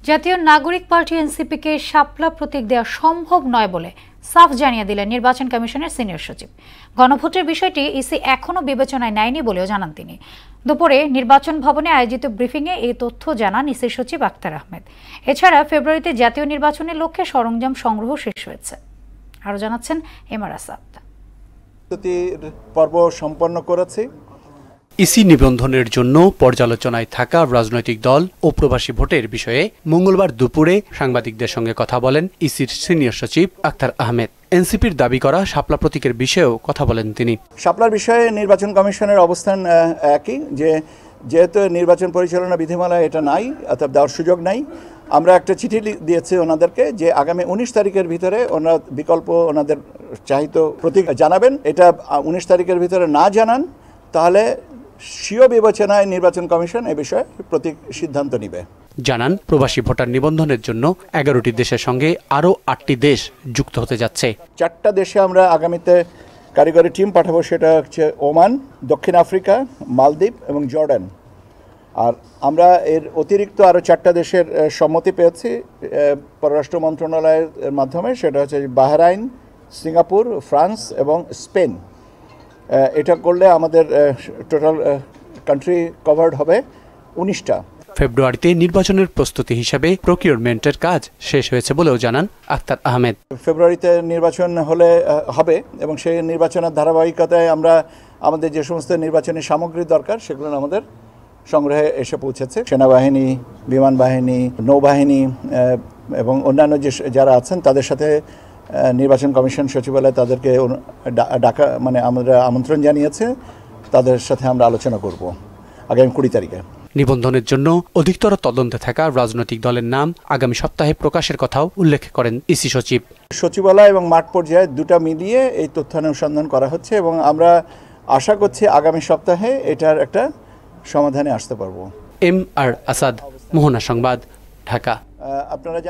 জাতীয় নাগরিক পার্টি এনসিপিকে শাপলা প্রতীক দেওয়া সম্ভব নয় বলে সাফ জানিয়ে দিলেন নির্বাচন কমিশনের সিনিয়র সচিব। গণভোটের বিষয়টি ইসি এখনো বিবেচনায় নেয়নি বলেও জানান তিনি। দুপুরে নির্বাচন ভবনে আয়োজিত ব্রিফিংয়ে এই তথ্য জানান ইসি সচিব আক্তার আহমেদ। এছাড়া ফেব্রুয়ারিতে জাতীয় নির্বাচনের লক্ষ্যে সরঞ্জাম সংগ্রহ শেষ হয়েছে। আরও জানাচ্ছেন এমআর আসাদ। পর্ব সম্পন্ন করেছে। ইসি নিবন্ধনের জন্য পর্যালোচনায় থাকা রাজনৈতিক দল ও প্রবাসী ভোটের বিষয়ে মঙ্গলবার দুপুরে সাংবাদিকদের সঙ্গে কথা বলেন ইসির সিনিয়র সচিব আক্তার আহমেদ। এনসিপির দাবি করা শাপলা প্রতীকের বিষয়েও কথা বলেন তিনি। শাপলার বিষয়ে নির্বাচন কমিশনের অবস্থান একই, যেহেতু নির্বাচন পরিচালনা বিধিমালায় এটা নাই, অর্থাৎ দেওয়ার সুযোগ নাই। আমরা একটা চিঠি দিয়েছি ওনাদেরকে যে আগামী 19 তারিখের ভিতরে ওনারা বিকল্প ওনাদের চাহিত প্রতীক জানাবেন। এটা 19 তারিখের ভিতরে না জানান তাহলে স্বীয় বিবেচনায় নির্বাচন কমিশন এ বিষয়ে প্রতীক সিদ্ধান্ত নেবে। জানান প্রবাসী ভোটার নিবন্ধনের জন্য 11টি দেশের সঙ্গে আরও 8টি দেশ যুক্ত হতে যাচ্ছে। 4টা দেশে আমরা আগামীতে কারিগরি টিম পাঠাবো, সেটা হচ্ছে ওমান, দক্ষিণ আফ্রিকা, মালদ্বীপ এবং জর্ডান। আর আমরা এর অতিরিক্ত আরও 4টা দেশের সম্মতি পেয়েছি পররাষ্ট্র মন্ত্রণালয়ের মাধ্যমে, সেটা হচ্ছে বাহরাইন, সিঙ্গাপুর, ফ্রান্স এবং স্পেন। এটা করলে আমাদের টোটাল কান্ট্রি কভার্ড হবে 19টা। ফেব্রুয়ারিতে নির্বাচনের প্রস্তুতি হিসাবে প্রকিউরমেন্টের কাজ শেষ হয়েছে বলেও জানান আক্তার আহমেদ। ফেব্রুয়ারিতে নির্বাচন হবে এবং সেই নির্বাচনের ধারাবাহিকতায় আমরা আমাদের যে সমস্ত নির্বাচনী সামগ্রী দরকার সেগুলো আমাদের সংগ্রহে এসে পৌঁছেছে। সেনাবাহিনী, বিমান বাহিনী, নৌবাহিনী এবং অন্যান্য যারা আছেন তাদের সাথে নির্বাচন কমিশন সচিবালয় তাদেরকে ডাকা আমরা আমন্ত্রণ জানিয়েছে। তাদের সাথে আমরা আলোচনা করব আগামী 20 তারিখে। নিবন্ধনের জন্য অধিকতর তদন্তে থাকা রাজনৈতিক দলের নাম আগামী সপ্তাহে প্রকাশের কথাও উল্লেখ করেন ইসি সচিব। সচিবালয় এবং মাঠ পর্যায়ে দুটা মিলিয়ে এই তথ্যানুসন্ধান করা হচ্ছে এবং আমরা আশা করছি আগামী সপ্তাহে এটার একটা সমাধানে আসতে পারবো। এমআর আসাদ, মোহনা সংবাদ, ঢাকা। আপনারা